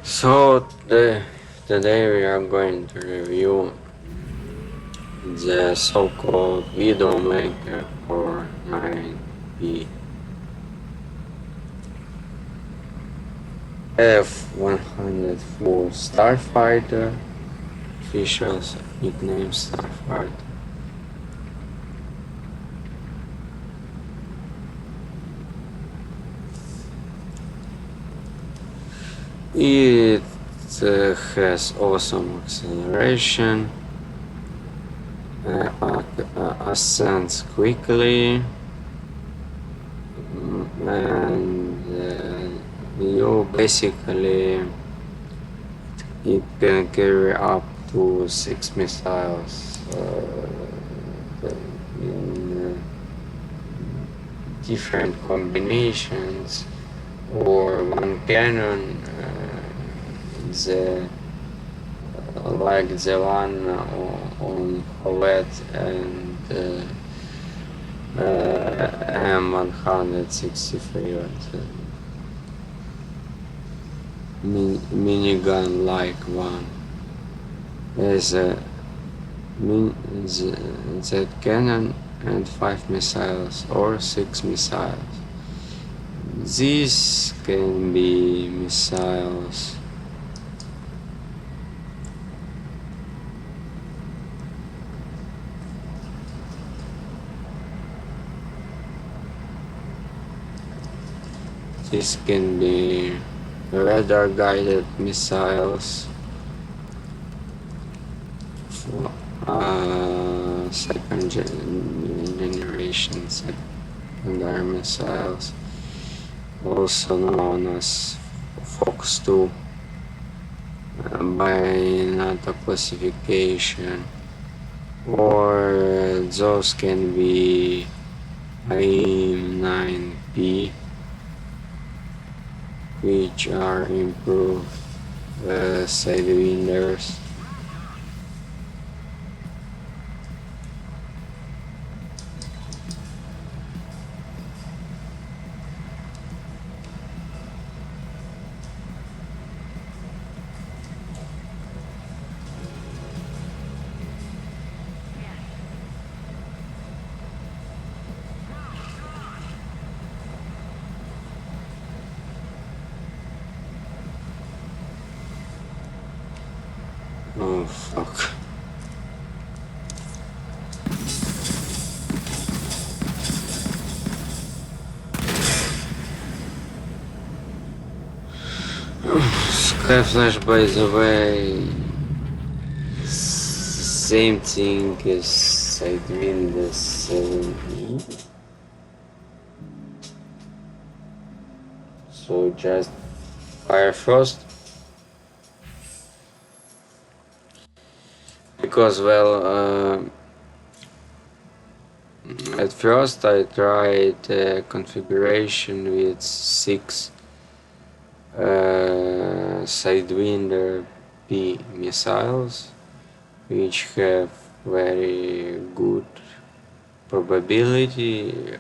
So today we are going to review the so-called Widowmaker or 9P F-104 Starfighter, official nickname Starfighter. It has awesome acceleration, ascends quickly, and you basically it can carry up to 6 missiles in different combinations, or one cannon, the like the one on Colette and M163, minigun like one. There's a that cannon and 5 missiles or 6 missiles. These can be missiles This can be radar guided missiles, for, second generation secondary missiles, also known as Fox 2 by NATO classification, or those can be AIM-9P, which are improved sidewinders. Oh fuck. Skyflash, by the way, same thing as Sidewinder 7E. So just fire first. Because, well, at first I tried configuration with 6 Sidewinder P missiles, which have very good probability,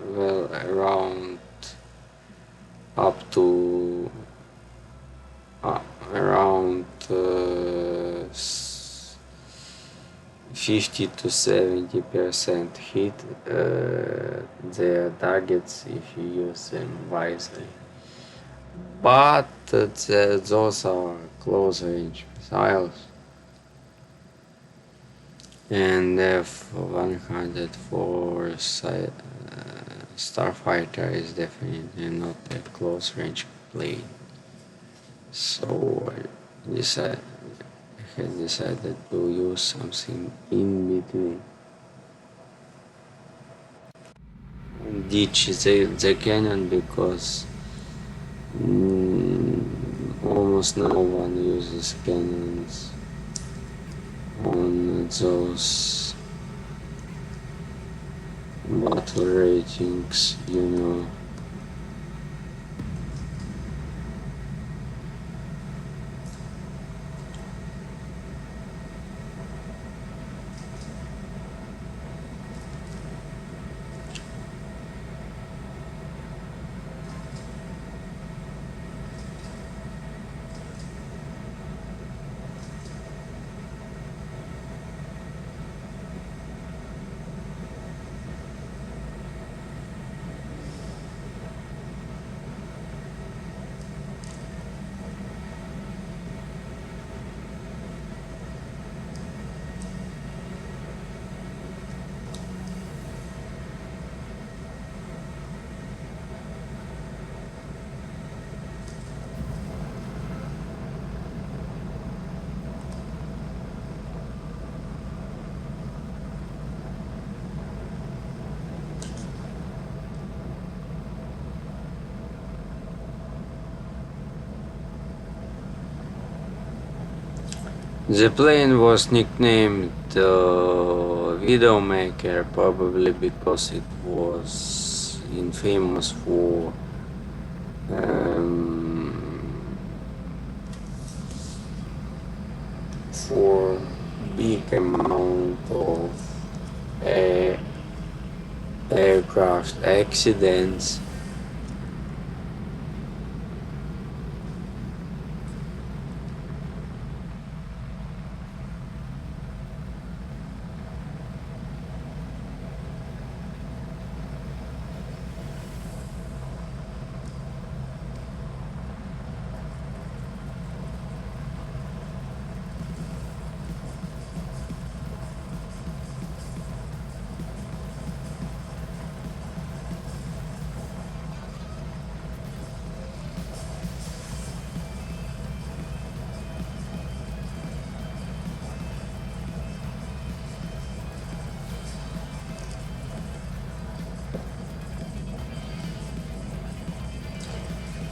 well, around up to around 50 to 70% hit their targets if you use them wisely. But those are close range missiles, and F-104 Starfighter is definitely not a close range plane. So I had decided to use something in between. Ditch the cannon because almost no one uses cannons on those battle ratings, you know. The plane was nicknamed the Widowmaker probably because it was infamous for big amount of aircraft accidents.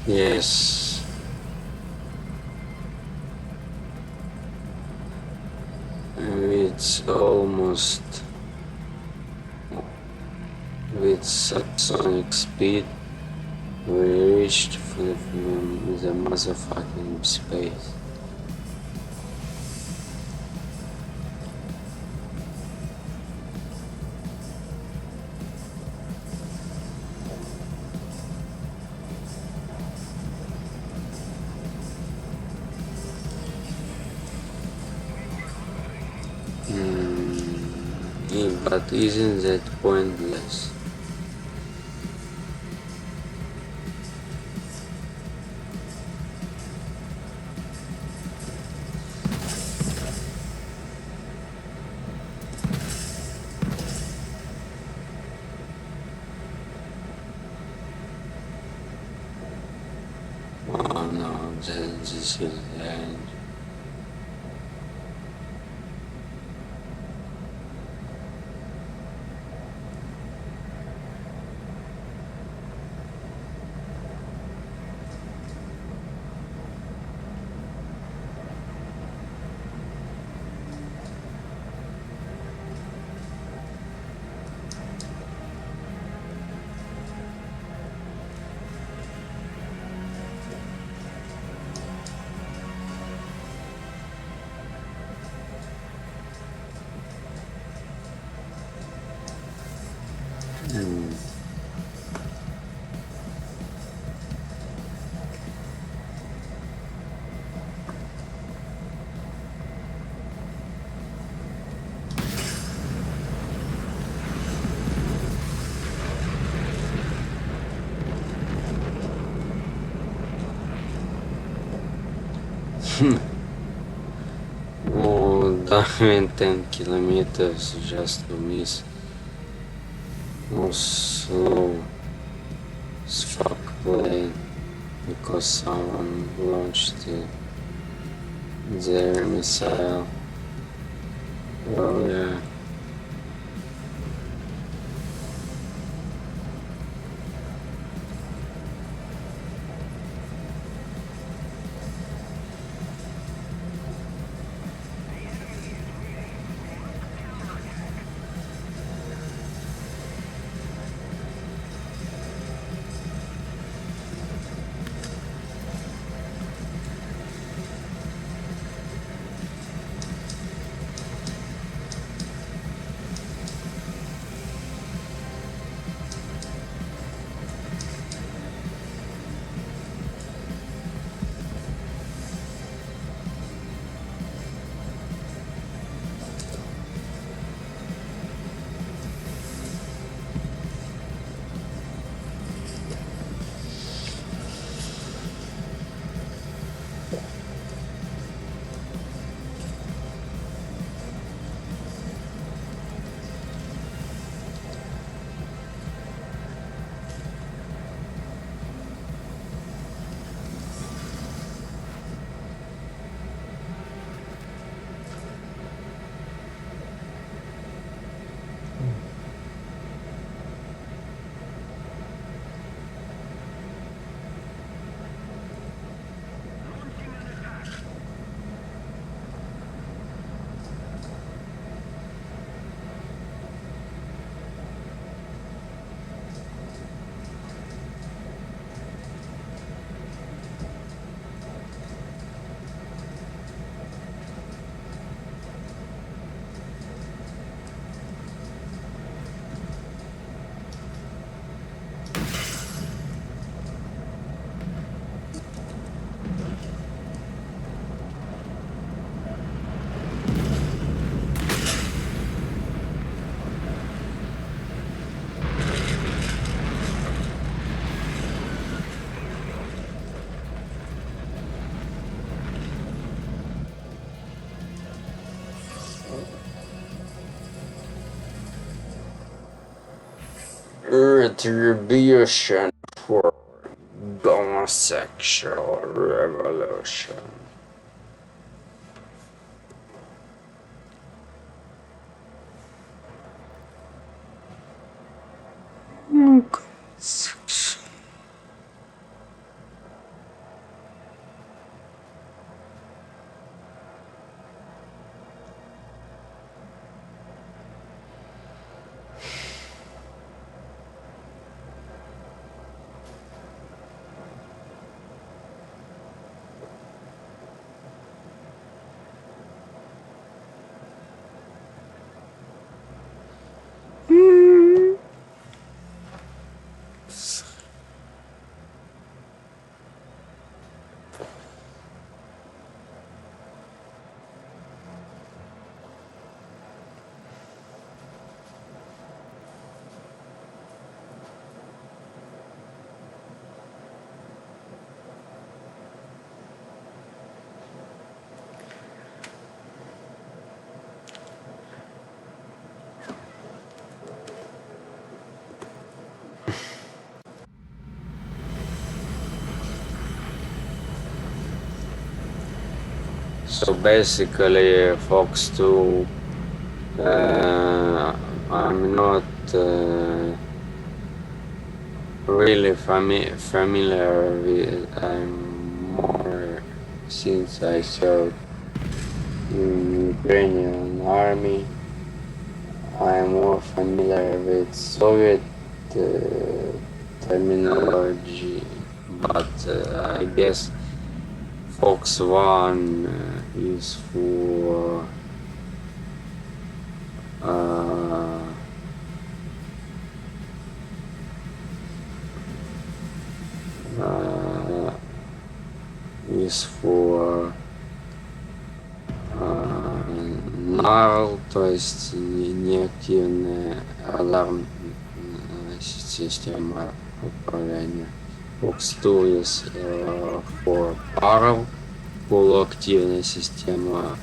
Yes. It's almost with subsonic speed we reached the motherfucking space. But isn't that pointless? Oh no, this is the end. Oh, damn, 10 kilometers just to miss. Oh, slow as fuck plane because someone launched their missile. Oh yeah. Retribution for homosexual revolution. So basically, Fox 2, I'm not really familiar with. I'm more since I served in Ukrainian army. I'm more familiar with Soviet terminology, but I guess Fox 1 is for NARL, то есть неактивная аларм система управления. Fox 2 is for PARL, полуактивная система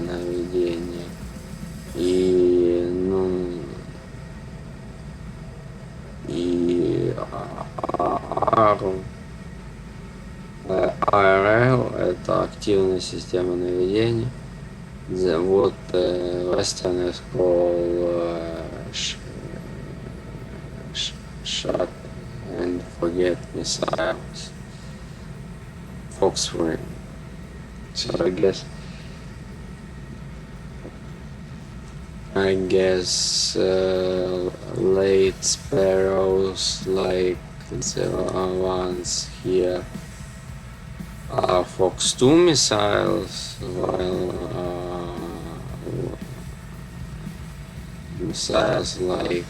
наведения. И ARL это активная система наведения. Вот Western School shot and forget missiles. Fox 3. So I guess late sparrows like the ones here are Fox 2 missiles, while missiles like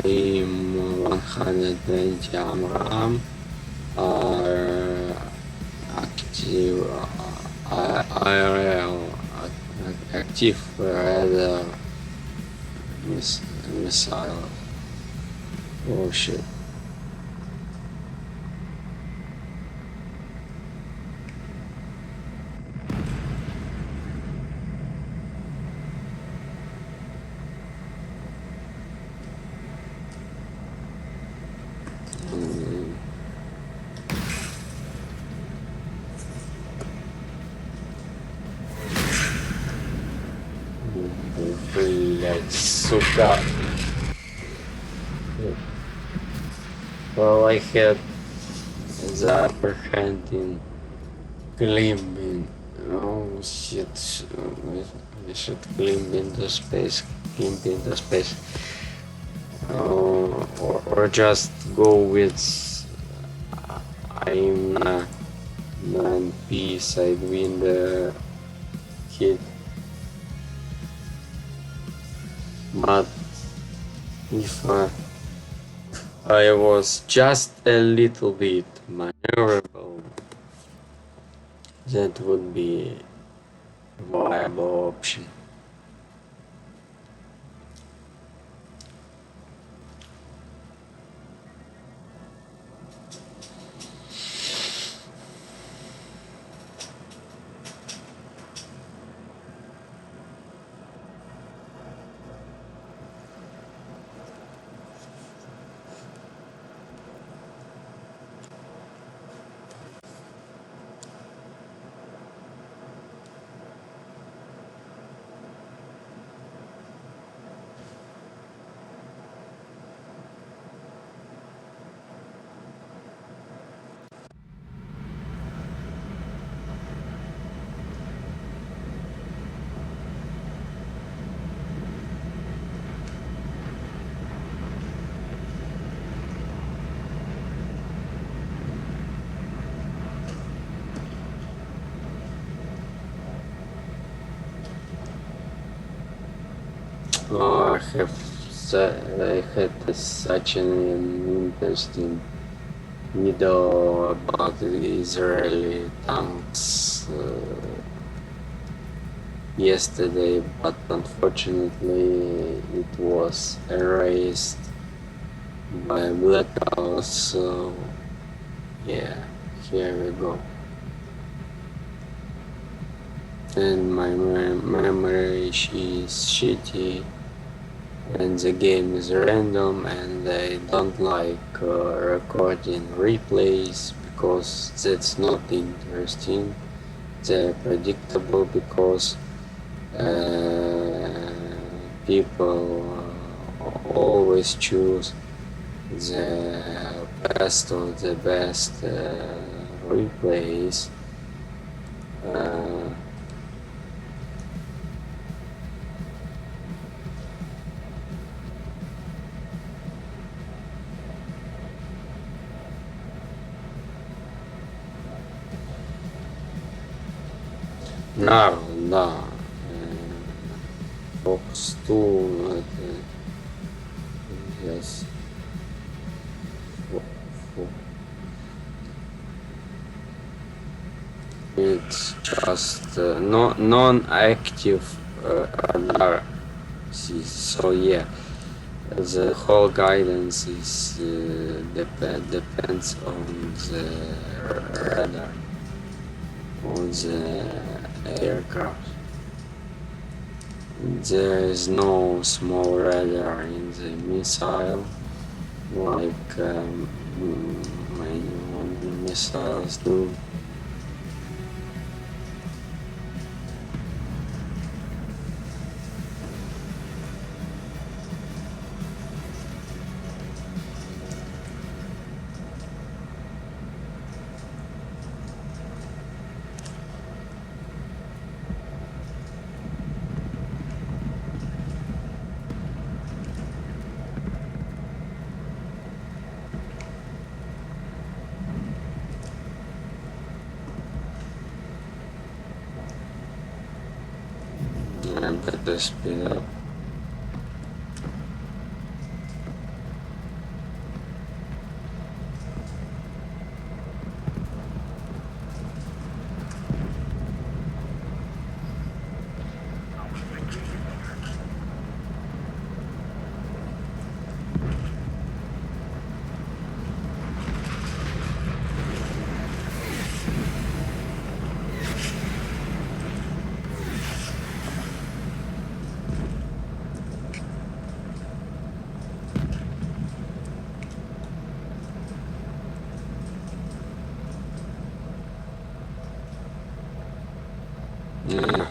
IM-120 AMRAAM are active IRL, active radar missile. Oh shit. Блять, сука. Well, I had the upper hand in climbing. Oh shit, we should climb into space. Or just go with I'm 9P sidewinder hit. But if I was just a little bit maneuverable, that would be a viable option. Oh, I had such an interesting video about the Israeli tanks yesterday, but unfortunately it was erased by a blackout, so yeah, here we go. And my memory is shitty, and the game is random, and I don't like recording replays because that's not interesting. They're predictable because people always choose the best of the best replays. Да, Fox 2, это, yes, it's just non-active radar, so yeah, the whole guidance is depends on the radar, on the aircraft. There is no small radar in the missile, like many missiles do. I better speed up. Yeah.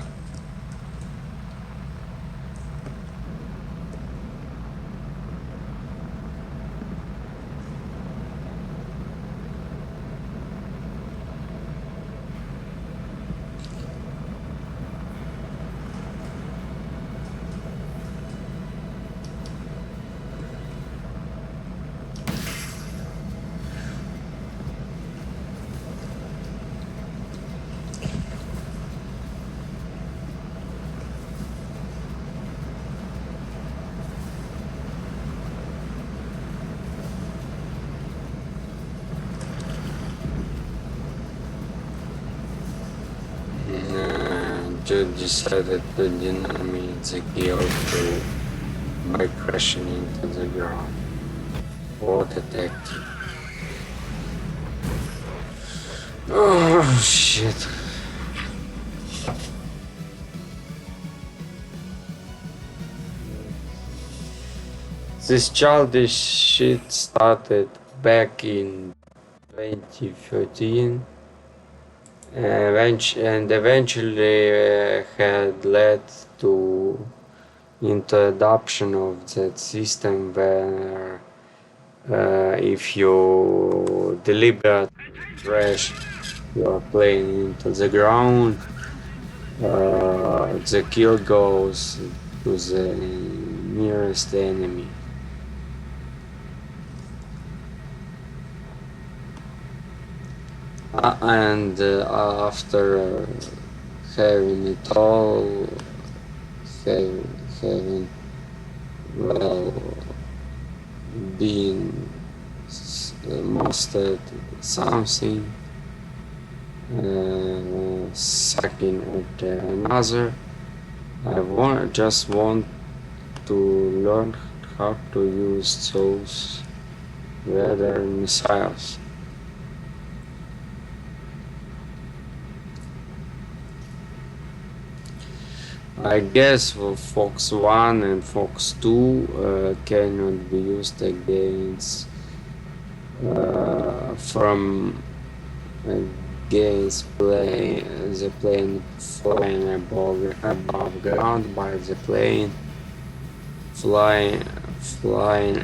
Jude decided to dynamite the kill by crashing into the ground. What a tactic. Oh shit. This childish shit started back in 2013 and eventually had led to introduction of that system where if you deliberately crash your plane into the ground, the kill goes to the nearest enemy. And after having it all, having well, being mustard something, sucking at another. Just want to learn how to use those weather missiles. I guess Fox 1 and Fox 2 cannot be used against from against the plane flying above ground, by the plane flying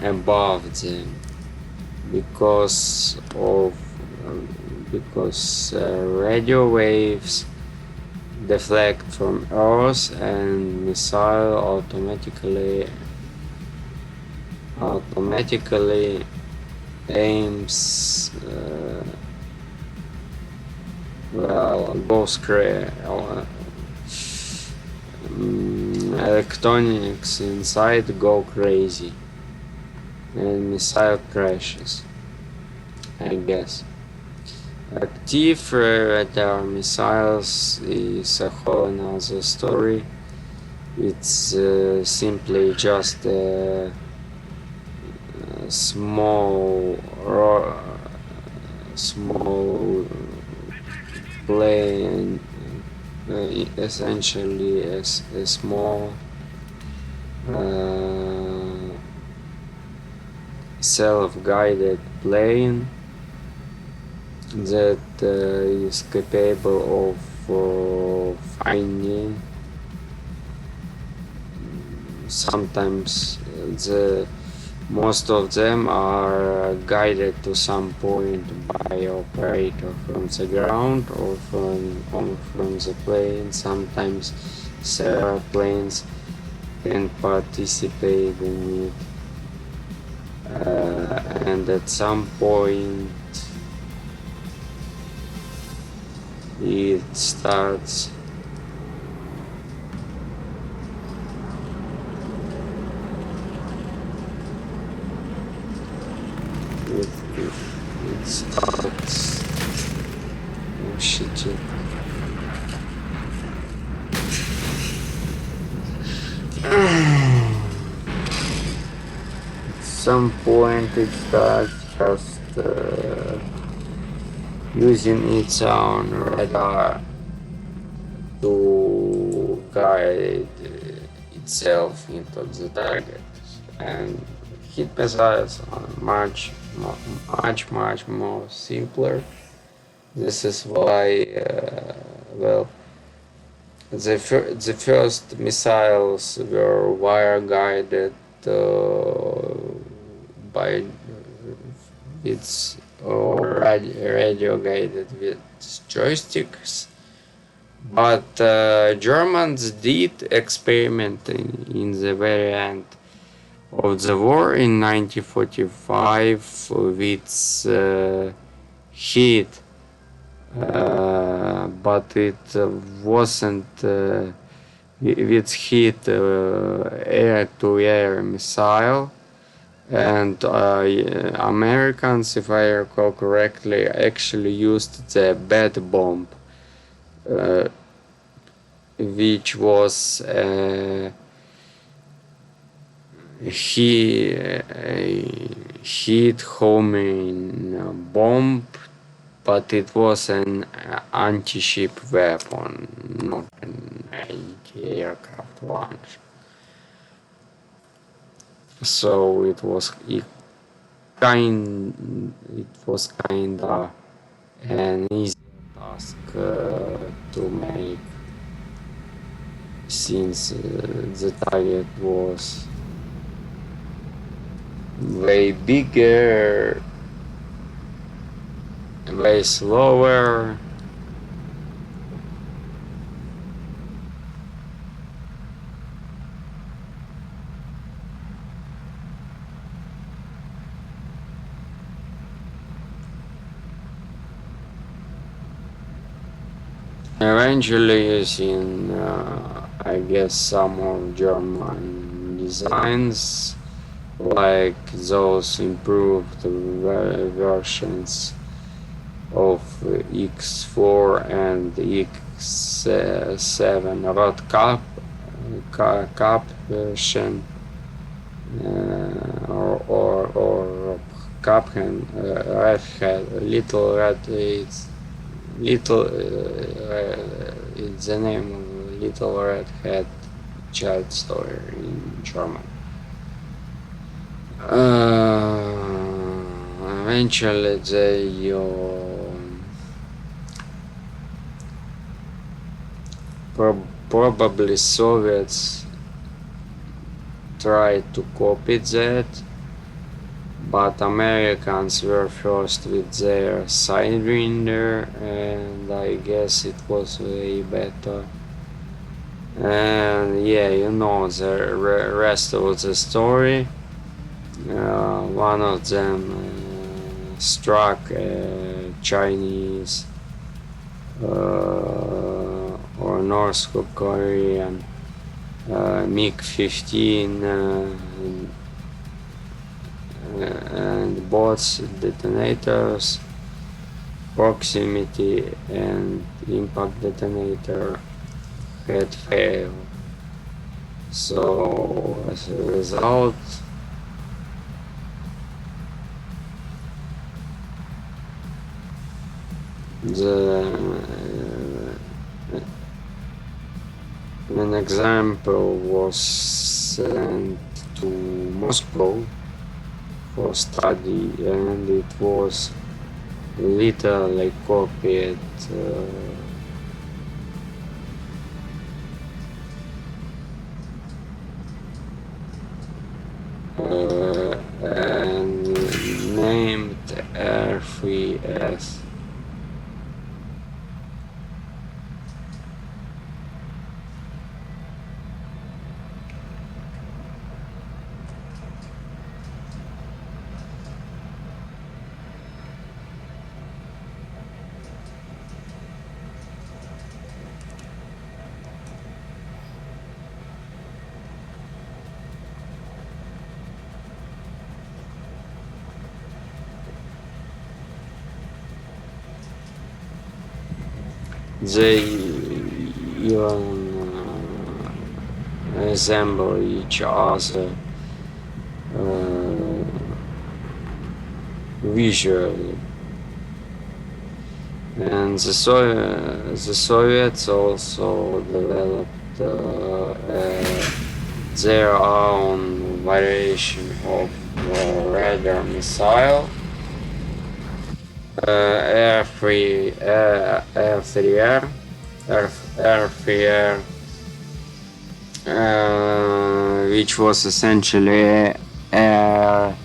above them, because of because radio waves deflect from Earth and missile automatically aims goes electronics inside go crazy and missile crashes, I guess. Active radar missiles is a whole another story. It's simply just a small plane, essentially a small self-guided plane that is capable of finding. Sometimes most of them are guided to some point by operator from the ground or from the plane. Sometimes several planes can participate in it, and at some point it starts oh shit. At some point it starts just using its own radar to guide itself into the target, and hit missiles are much more simpler. This is why the first missiles were wire guided by its radio guided with joysticks, but Germans did experiment in the very end of the war in 1945 with heat, but it wasn't with heat air-to-air missile, and Americans, if I recall correctly, actually used the bed bomb, which was heat homing bomb, but it was an anti-ship weapon, not an anti-aircraft one. So it was kinda an easy task to make, since the target was way bigger, way slower. Eventually using, I guess, some of German designs, like those improved versions of X4 and X7 Rod Cup version, or Cuphead, Red Hat, Little Red. It's little. It's the name of Little Red Hat child story in German. Eventually they probably Soviets tried to copy that, but Americans were first with their Sidewinder, and I guess it was way better. And yeah, you know the rest of the story. One of them struck a Chinese or North Korean MiG-15 and both detonators, proximity and impact detonator had failed. So as a result, an example was sent to Moscow for study, and it was literally copied and named R3S. They even resemble each other visually. And the Soviets also developed their own variation of radar missile. R3R, which was essentially R3S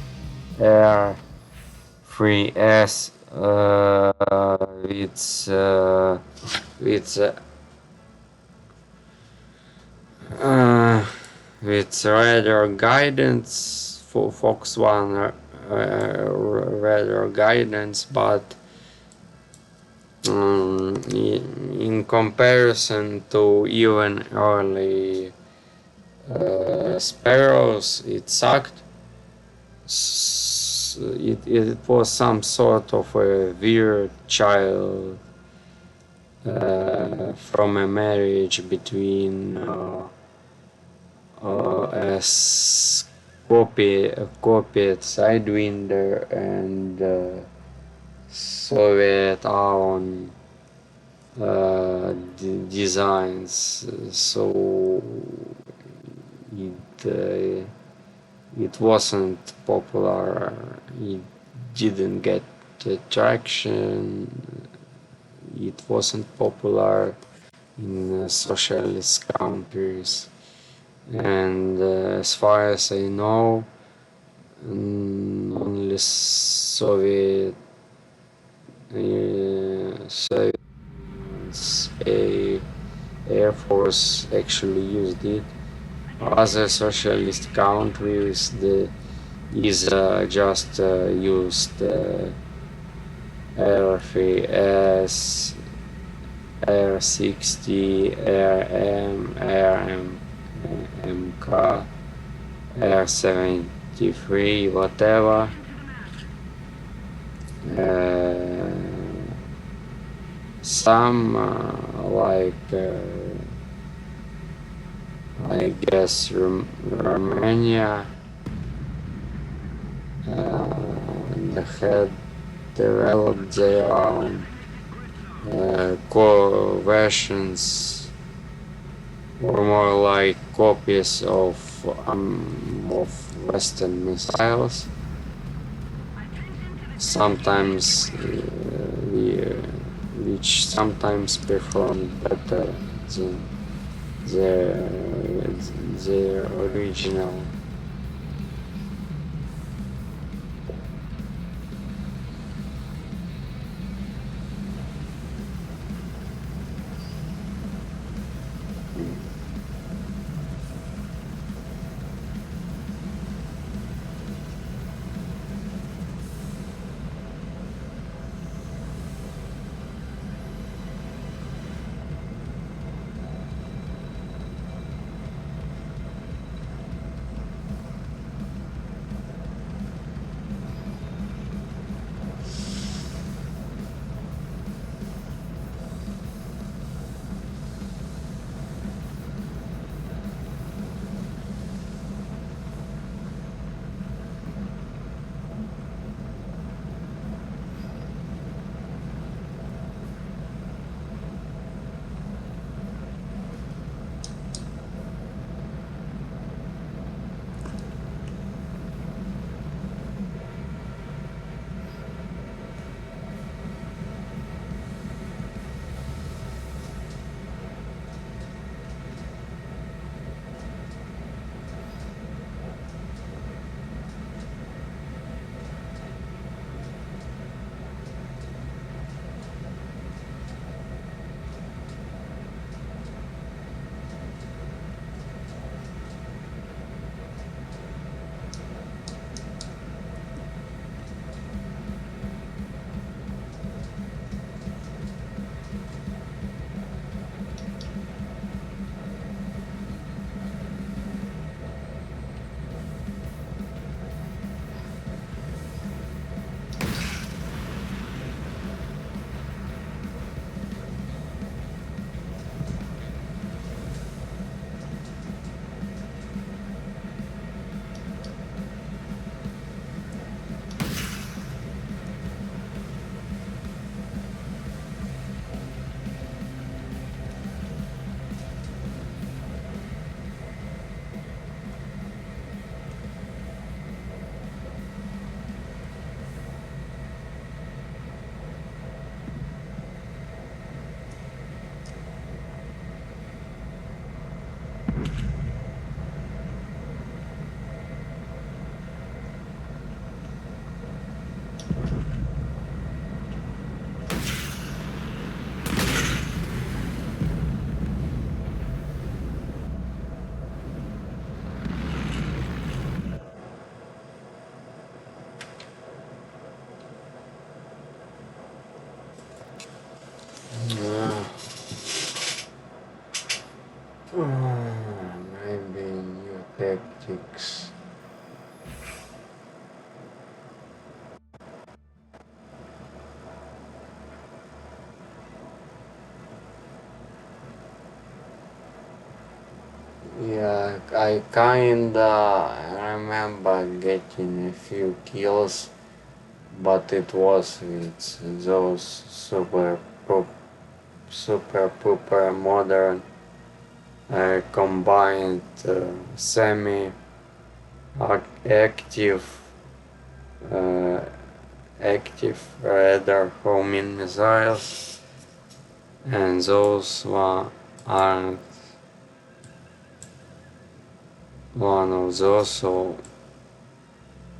with radar guidance for Fox 1 radar guidance, but in comparison to even early Sparrows, it sucked. It was some sort of a weird child from a marriage between a copied Sidewinder and Soviet own designs. So it wasn't popular. It didn't get traction. It wasn't popular in socialist countries. And as far as I know, only Soviet Air Force actually used it. Other socialist countries just used R3S, R60, RM, MK, R-73, whatever. Some I guess Romania had developed their own core versions, or more like copies of Western missiles. Sometimes which sometimes performed better than their their original. Maybe new tactics. Yeah, I kinda remember getting a few kills, but it was with those super pooper modern combined semi active uh, active radar homing missiles, and those aren't one of those, so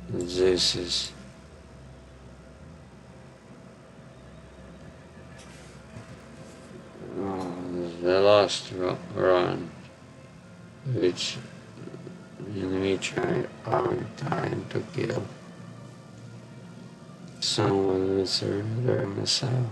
this is the last run, which in which I'm trying to kill someone with their missile.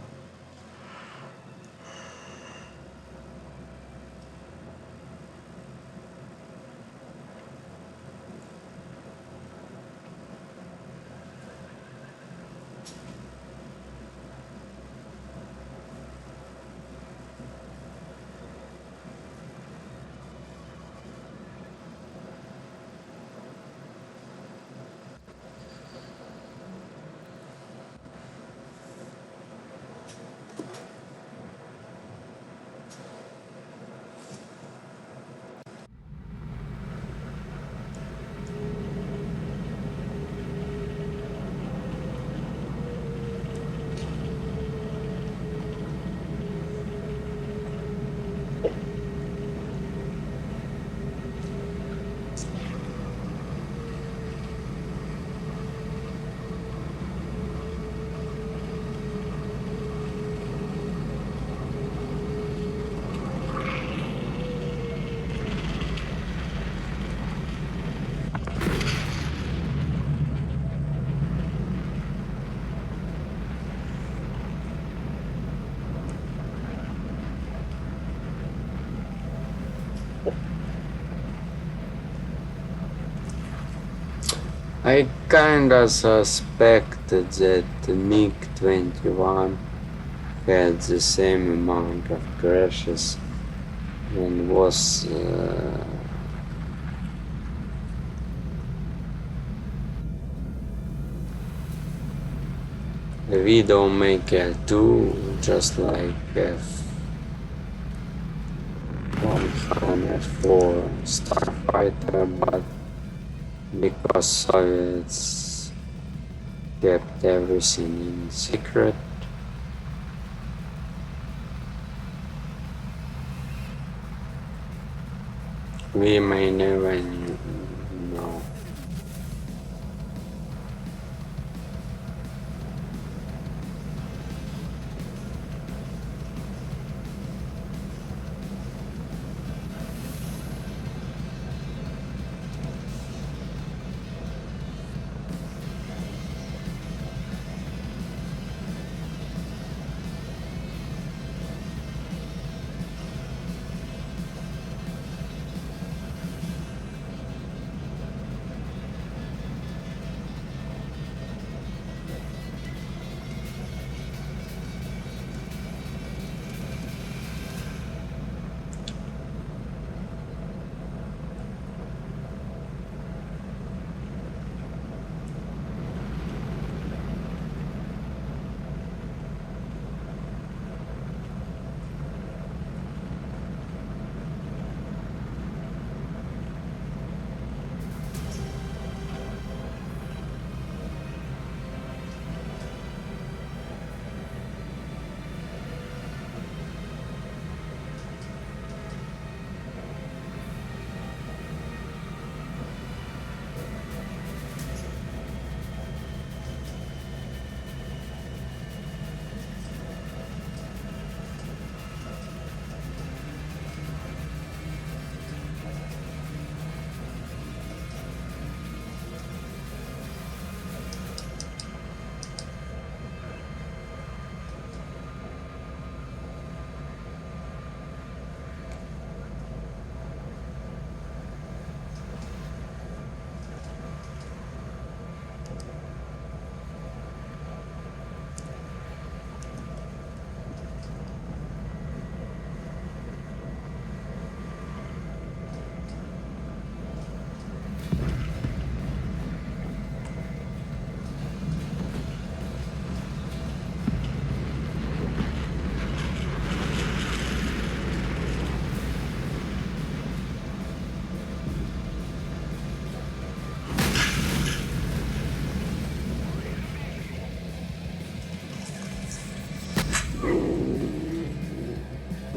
I kinda suspected that the MiG-21 had the same amount of crashes and was a Widowmaker 2, just like F-104 Starfighter, but because Soviets kept everything in secret, we may never know.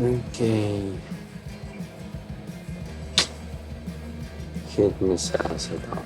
Okay, hit missiles it up.